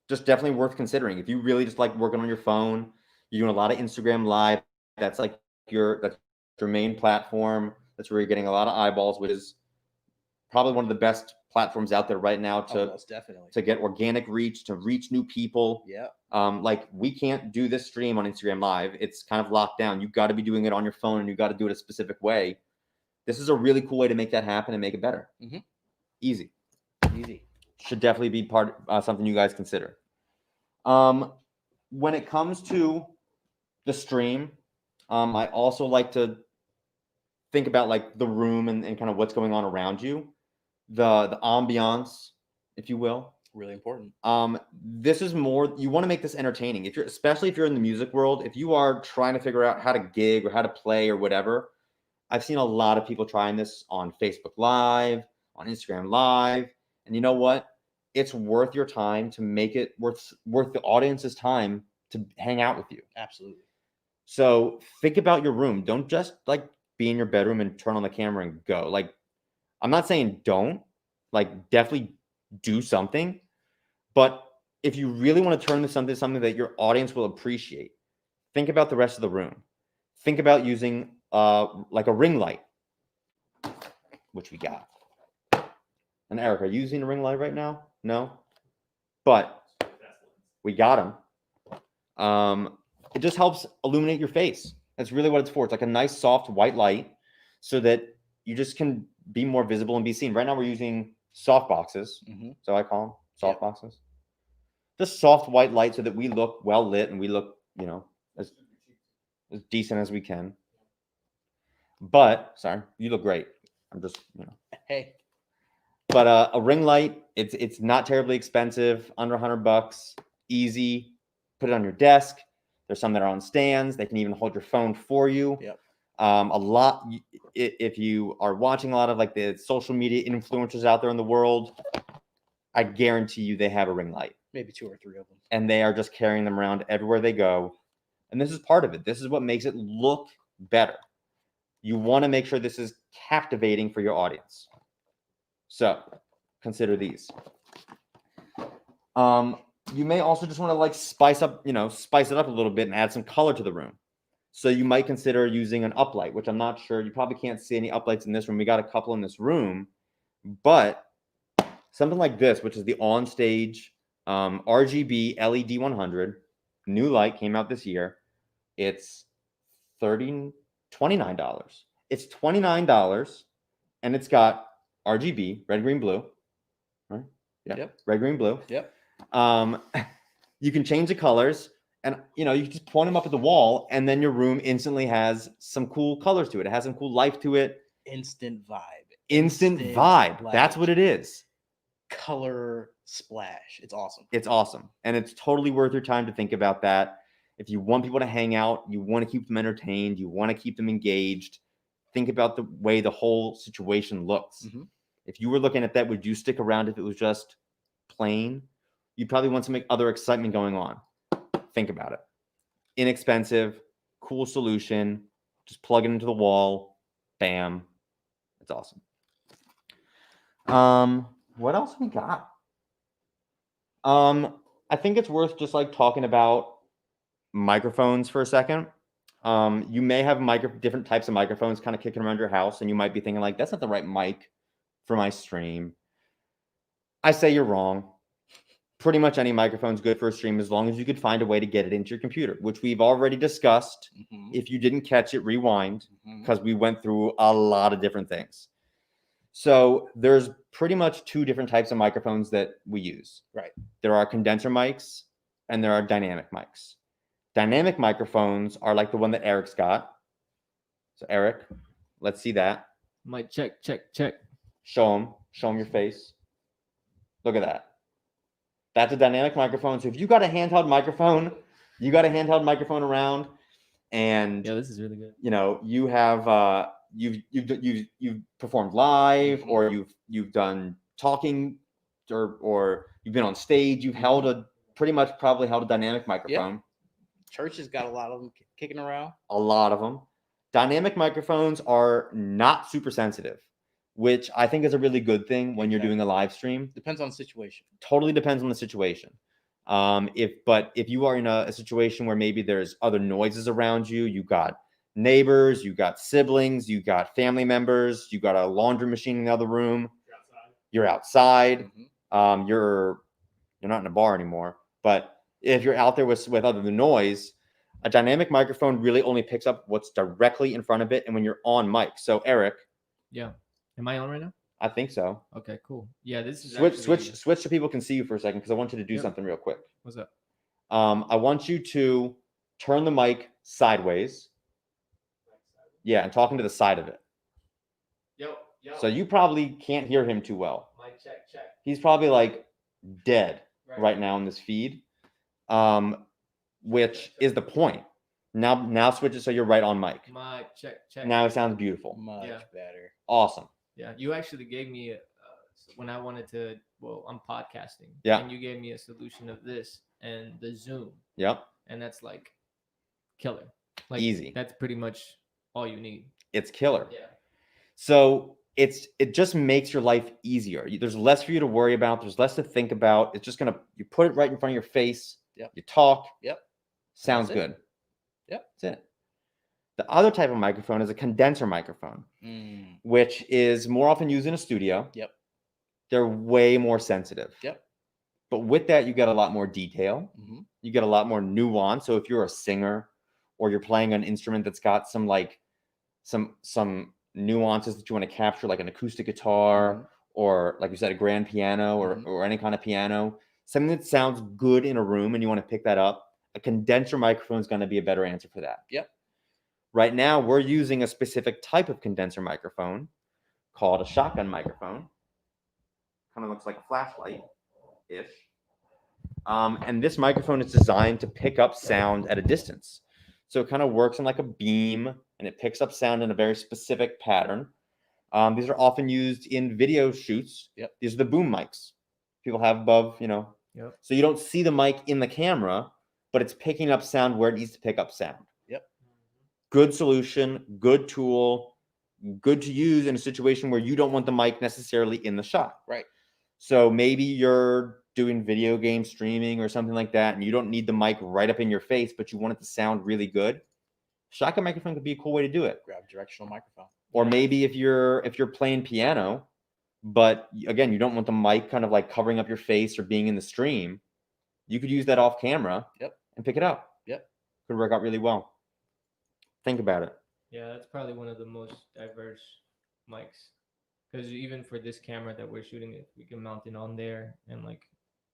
just definitely worth considering. If you really just like working on your phone, you're doing a lot of Instagram live, that's your main platform. That's where you're getting a lot of eyeballs, which is probably one of the best platforms out there right now to get organic reach, to reach new people. Yeah. Like we can't do this stream on Instagram Live. It's kind of locked down. You've got to be doing it on your phone, and you've got to do it a specific way. This is a really cool way to make that happen and make it better. Mm-hmm. Easy. Easy. Should definitely be something you guys consider. When it comes to the stream, I also like to think about like the room and kind of what's going on around you, the ambiance, if you will. Really important. This is more, you want to make this entertaining. Especially if you're in the music world, if you are trying to figure out how to gig or how to play or whatever, I've seen a lot of people trying this on Facebook Live, on Instagram Live, and you know what? It's worth your time to make it worth the audience's time to hang out with you. Absolutely. So think about your room. Don't just like be in your bedroom and turn on the camera and go. Like, I'm not saying don't, like definitely do something, but if you really want to turn this into something that your audience will appreciate, think about the rest of the room. Think about using like a ring light, which we got. And Eric, are you using a ring light right now? No, but we got them. It just helps illuminate your face. That's really what it's for. It's like a nice soft white light so that you just can be more visible and be seen. Right now we're using soft boxes. So I call them soft boxes. Just soft white light so that we look well lit and we look, you know, as decent as we can. But sorry, you look great. I'm just, you know. Hey. But a ring light, it's not terribly expensive, under $100, easy. Put it on your desk. There's some that are on stands. They can even hold your phone for you. Yep. A lot. If you are watching a lot of like the social media influencers out there in the world, I guarantee you they have a ring light. Maybe 2 or 3 of them. And they are just carrying them around everywhere they go. And this is part of it. This is what makes it look better. You want to make sure this is captivating for your audience. So consider these. You may also just want to like spice it up a little bit and add some color to the room. So you might consider using an uplight, which I'm not sure. You probably can't see any uplights in this room. We got a couple in this room, but something like this, which is the on-stage RGB LED 100, new light, came out this year. It's $29. It's $29, and it's got RGB, red, green, blue. Right? Yeah. Yep. Red, green, blue. Yep. You can change the colors, and you can just point them up at the wall, and then your room instantly has some cool colors to it. It has some cool life to it. Instant vibe. Instant vibe. That's what it is. Color splash. It's awesome. It's awesome. And it's totally worth your time to think about that. If you want people to hang out, you want to keep them entertained, you want to keep them engaged, think about the way the whole situation looks. If you were looking at that, would you stick around if it was just plain? You probably want some other excitement going on. Think about it. Inexpensive, cool solution. Just plug it into the wall. Bam. It's awesome. What else we got? I think it's worth just like talking about microphones for a second. You may have different types of microphones kind of kicking around your house, and you might be thinking like, that's not the right mic for my stream. I say you're wrong. Pretty much any microphone's good for a stream as long as you could find a way to get it into your computer, which we've already discussed. If you didn't catch it, rewind, because we went through a lot of different things. So there's pretty much 2 different types of microphones that we use. Right. There are condenser mics and there are dynamic mics. Dynamic microphones are like the one that Eric's got. So Eric, let's see that. Mic check. Show him your face. Look at that. That's a dynamic microphone. So if you got a handheld microphone, around, and Yeah, this is really good. You have you've performed live, or you've done talking, or you've been on stage. You've probably held a dynamic microphone. Yeah. Church has got a lot of them kicking around. A lot of them. Dynamic microphones are not super sensitive, which I think is a really good thing when you're doing a live stream. Depends on the situation. Totally depends on the situation. If you are in a situation where maybe there's other noises around you, you got neighbors, you got siblings, you got family members, you got a laundry machine in the other room. You're outside. You're not in a bar anymore. But if you're out there with other noise, a dynamic microphone really only picks up what's directly in front of it and when you're on mic. So Eric. Yeah. Am I on right now? I think so. Okay, cool. Yeah, this is switch so people can see you for a second, because I want you to do something real quick. What's up? I want you to turn the mic sideways. Yeah, and talking to the side of it. Yo. So you probably can't hear him too well. Mic check. He's probably like dead right now in this feed, which is the point. Now switch it so you're right on mic. Mic check. Now it sounds beautiful. Much better. Awesome. Yeah, you actually gave me when I wanted to. Well, I'm podcasting. Yeah. And you gave me a solution of this and the Zoom. Yep. And that's like killer. Like, Easy. That's pretty much all you need. It's killer. Yeah. So it just makes your life easier. There's less for you to worry about. There's less to think about. It's just you put it right in front of your face. Yep. You talk. Yep. Sounds That's it. good. Yep. That's it. The other type of microphone is a condenser microphone, which is more often used in a studio. Yep. They're way more sensitive. Yep. But with that, you get a lot more detail. Mm-hmm. You get a lot more nuance. So if you're a singer or you're playing an instrument that's got some nuances that you want to capture, like an acoustic guitar or, like you said, a grand piano or any kind of piano, something that sounds good in a room and you want to pick that up, a condenser microphone is going to be a better answer for that. Yep. Right now, we're using a specific type of condenser microphone called a shotgun microphone. Kind of looks like a flashlight-ish. And this microphone is designed to pick up sound at a distance. So it kind of works in like a beam, and it picks up sound in a very specific pattern. These are often used in video shoots. Yep. These are the boom mics people have above, Yep. So you don't see the mic in the camera, but it's picking up sound where it needs to pick up sound. Yep. Good solution, good tool, good to use in a situation where you don't want the mic necessarily in the shot. Right. So maybe you're doing video game streaming or something like that, and you don't need the mic right up in your face, but you want it to sound really good. Shotgun microphone could be a cool way to do it. Grab a directional microphone. Or maybe if you're playing piano, but again, you don't want the mic kind of like covering up your face or being in the stream, you could use that off camera. Yep. And pick it up. Yep. Could work out really well. Think about it. Yeah, that's probably one of the most diverse mics. Because even for this camera that we're shooting it, we can mount it on there and like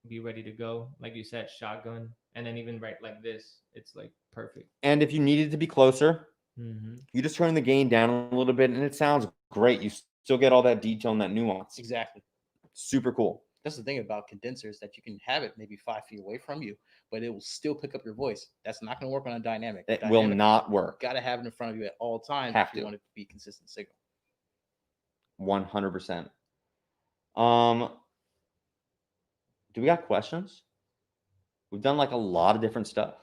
be ready to go. Like you said, shotgun. And then even right like this, it's like perfect. And if you needed to be closer, Mm-hmm. you just turn the gain down a little bit and it sounds great. You still get all that detail and that nuance. Exactly. Super cool. That's the thing about condensers, that you can have it maybe 5 feet away from you, but it will still pick up your voice. That's not going to work on a dynamic. It will not work. Got to have it in front of you at all times Have if you to. want it to be consistent signal. 100%. Do we got questions? We've done like a lot of different stuff.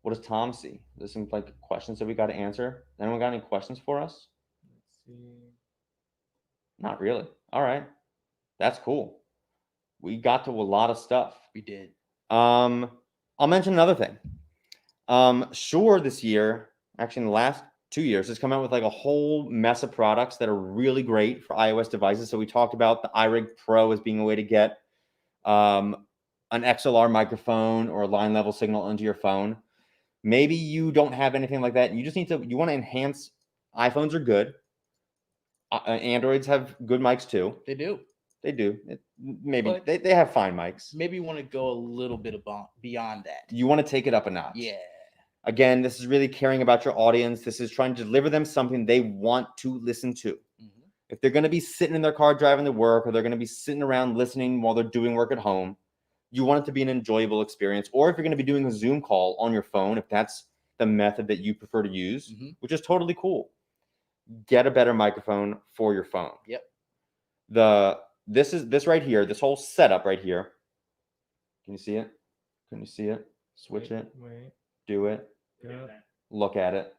What does Tom see? There's some like questions that we got to answer. Anyone got any questions for us? Let's see. Not really. All right. That's cool. We got to a lot of stuff. We did. I'll mention another thing. Shure this year, actually in the last 2 years, has come out with like a whole mess of products that are really great for iOS devices. So we talked about the iRig Pro as being a way to get an XLR microphone or a line level signal into your phone. Maybe you don't have anything like that. You just you want to enhance. iPhones are good. Androids have good mics too. They do. They do. Maybe But- they have fine mics. Maybe you want to go a little bit beyond that. You want to take it up a notch. Yeah. Again, this is really caring about your audience. This is trying to deliver them something they want to listen to. Mm-hmm. If they're going to be sitting in their car driving to work, or they're going to be sitting around listening while they're doing work at home, you want it to be an enjoyable experience. Or if you're going to be doing a Zoom call on your phone, if that's the method that you prefer to use, which is totally cool, get a better microphone for your phone. Yep. This right here, this whole setup right here. Can you see it? Can you see it? Switch it. Wait. Do it. Go. Look at it.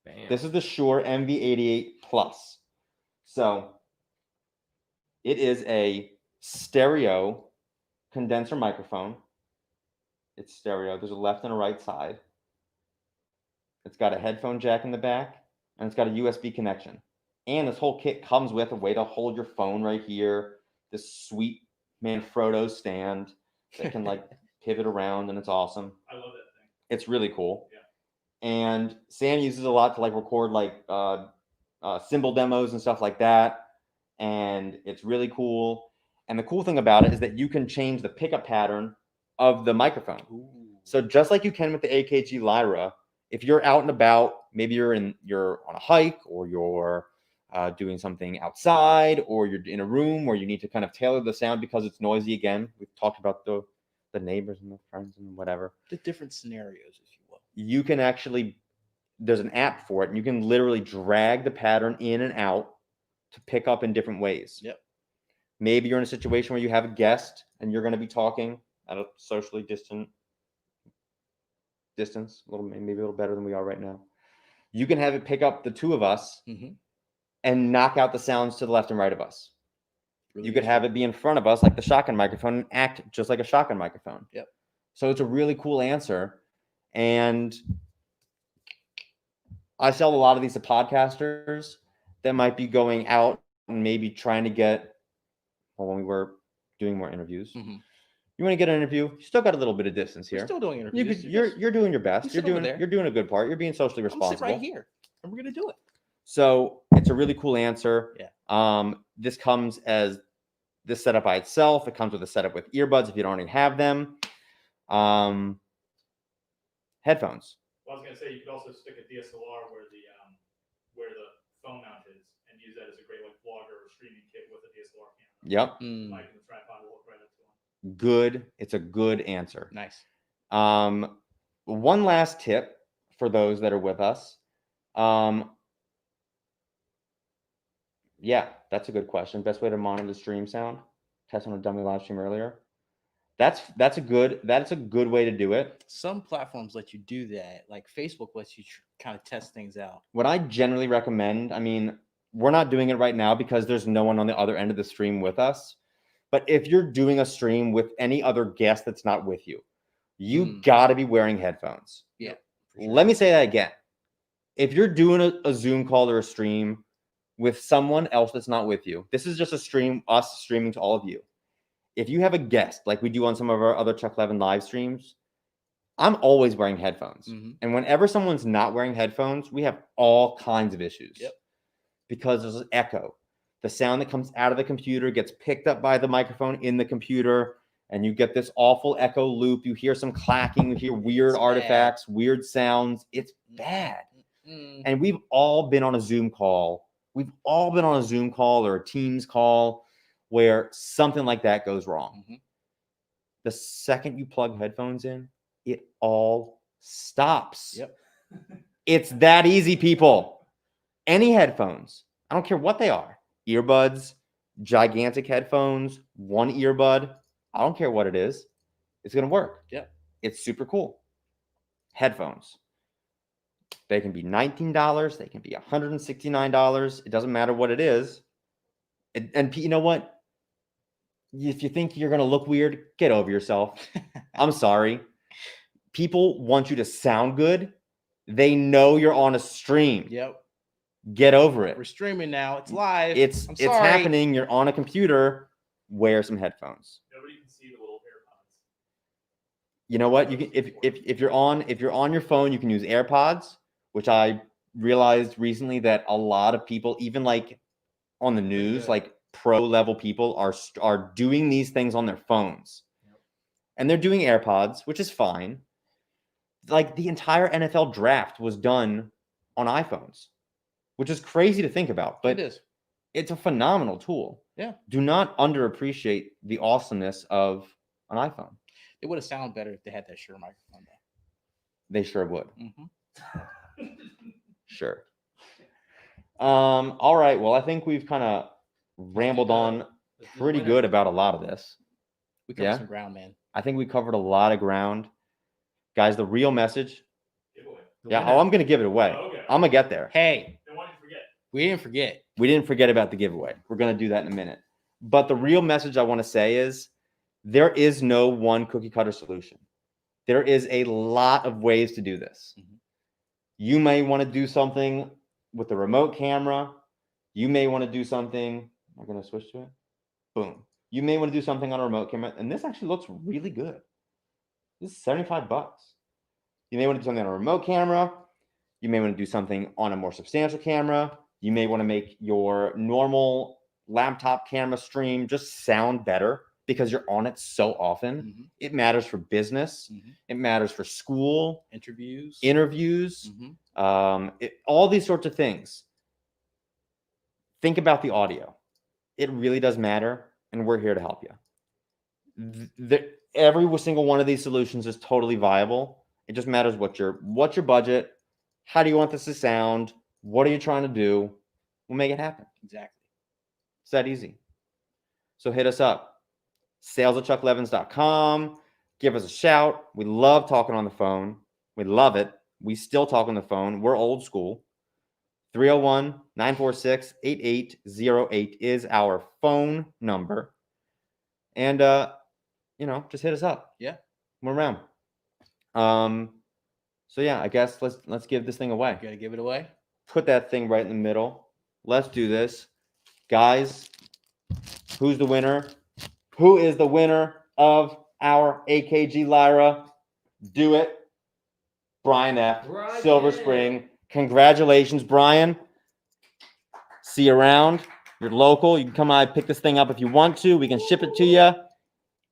Bam. This is the Shure MV88 Plus. So it is a stereo condenser microphone. It's stereo. There's a left and a right side. It's got a headphone jack in the back, and it's got a USB connection. And this whole kit comes with a way to hold your phone right here. This sweet Manfrotto stand that can like pivot around, and it's awesome. I love that thing. It's really cool. Yeah. And Sam uses a lot to like record like cymbal demos and stuff like that. And it's really cool. And the cool thing about it is that you can change the pickup pattern of the microphone. Ooh. So just like you can with the AKG Lyra, if you're out and about, maybe you're on a hike, or you're doing something outside, or you're in a room where you need to kind of tailor the sound because it's noisy. Again, we've talked about the neighbors and the friends and whatever. The different scenarios, if you will. You can actually, there's an app for it, and you can literally drag the pattern in and out to pick up in different ways. Yep. Maybe you're in a situation where you have a guest and you're going to be talking at a socially distant distance, maybe a little better than we are right now. You can have it pick up the two of us and knock out the sounds to the left and right of us. Really You could useful. have it be in front of us like the shotgun microphone and act just like a shotgun microphone. Yep. So it's a really cool answer. And I sell a lot of these to podcasters that might be going out and maybe trying to get, well, when we were doing more interviews, you want to get an interview, you still got a little bit of distance here. We're still doing interviews. You're doing your best. sit over there. You're doing a good part. You're being socially I'm responsible. sit right here, and we're gonna do it. So it's a really cool answer. Yeah. This comes as this setup by itself. It comes with a setup with earbuds if you don't already have them. Headphones. Well, I was gonna say you could also stick a DSLR where the phone mount is, and use that as a great like vlogger or streaming kit with a DSLR camera. Yep. Mic and the tripod will hook right up to them. Good. It's a good answer. Nice. One last tip for those that are with us. Yeah, that's a good question. Best way to monitor the stream sound. Test on a dummy live stream earlier. That's a good way to do it. Some platforms let you do that. Like Facebook lets you kind of test things out. What I generally recommend, I mean, we're not doing it right now because there's no one on the other end of the stream with us. But if you're doing a stream with any other guest that's not with you, you got to be wearing headphones. Yeah. Sure. Let me say that again. If you're doing a Zoom call or a stream with someone else that's not with you, this is just a stream, us streaming to all of you. If you have a guest, like we do on some of our other Chuck Levin live streams, I'm always wearing headphones. And whenever someone's not wearing headphones, we have all kinds of issues. Yep. Because there's an echo. The sound that comes out of the computer gets picked up by the microphone in the computer, and you get this awful echo loop. You hear some clacking, you hear weird artifacts, weird sounds. It's bad. And we've all been on a Zoom call. We've all been on a Zoom call or a Teams call where something like that goes wrong. The second you plug headphones in, it all stops. Yep. It's that easy, people. Any headphones, I don't care what they are. Earbuds, gigantic headphones, one earbud. I don't care what it is. It's going to work. Yep. It's super cool. Headphones. They can be $19. They can be $169. It doesn't matter what it is. And you know what? If you think you're going to look weird, get over yourself. I'm sorry. People want you to sound good. They know you're on a stream. Yep. Get over it. We're streaming now. It's live. It's happening. You're on a computer. Wear some headphones. Nobody can see the little AirPods. You know what? You can if you're on your phone, you can use AirPods, which I realized recently that a lot of people, even like on the news, like pro level people are doing these things on their phones. And they're doing AirPods, which is fine. Like the entire NFL draft was done on iPhones, which is crazy to think about, but it is. It's a phenomenal tool. Yeah. Do not underappreciate the awesomeness of an iPhone. It would have sounded better if they had that Shure microphone though. They sure would. Sure. All right. Well, I think we've kind of rambled on pretty good about a lot of this. We covered some ground, man. I think we covered a lot of ground. Guys, the real message. Yeah, I'm going to give it away. Oh, okay. I'm going to get there. Hey, Then why did you forget? we didn't forget. We didn't forget about the giveaway. We're going to do that in a minute. But the real message I want to say is there is no one cookie cutter solution. There is a lot of ways to do this. You may want to do something with the remote camera. You may want to do something. Am I going to switch to it? Boom. You may want to do something on a remote camera. And this actually looks really good. This is $75. You may want to do something on a remote camera. You may want to do something on a more substantial camera. You may want to make your normal laptop camera stream just sound better because you're on it so often. It matters for business. It matters for school. Interviews. All these sorts of things. Think about the audio. It really does matter, and we're here to help you. Every single one of these solutions is totally viable. It just matters what's your budget. How do you want this to sound? What are you trying to do? We'll make it happen. Exactly. It's that easy. So hit us up. sales@chucklevins.com. Give us a shout. We love talking on the phone. We love it. We still talk on the phone. We're old school. 301-946-8808 is our phone number. And just hit us up. Yeah. We're around. So yeah, I guess let's give this thing away. Gotta give it away. Put that thing right in the middle. Let's do this. Guys, who's the winner? Who is the winner of our AKG Lyra? Do it. Brian F. Brian. Silver Spring. Congratulations, Brian. See you around. You're local. You can come out and pick this thing up if you want to. We can ship it to you.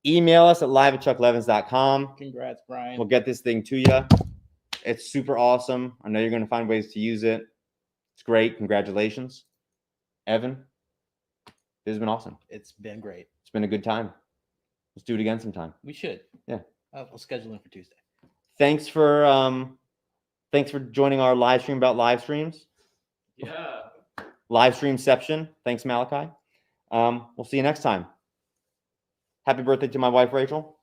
Email us at live@chucklevins.com. Congrats, Brian. We'll get this thing to you. It's super awesome. I know you're going to find ways to use it. It's great. Congratulations. Evan, this has been awesome. It's been great. It's been a good time. Let's do it again sometime. We should. Yeah. We'll schedule in for Tuesday. Thanks for joining our live stream about live streams. Yeah. Live streamception. Thanks, Malachi. We'll see you next time. Happy birthday to my wife, Rachel.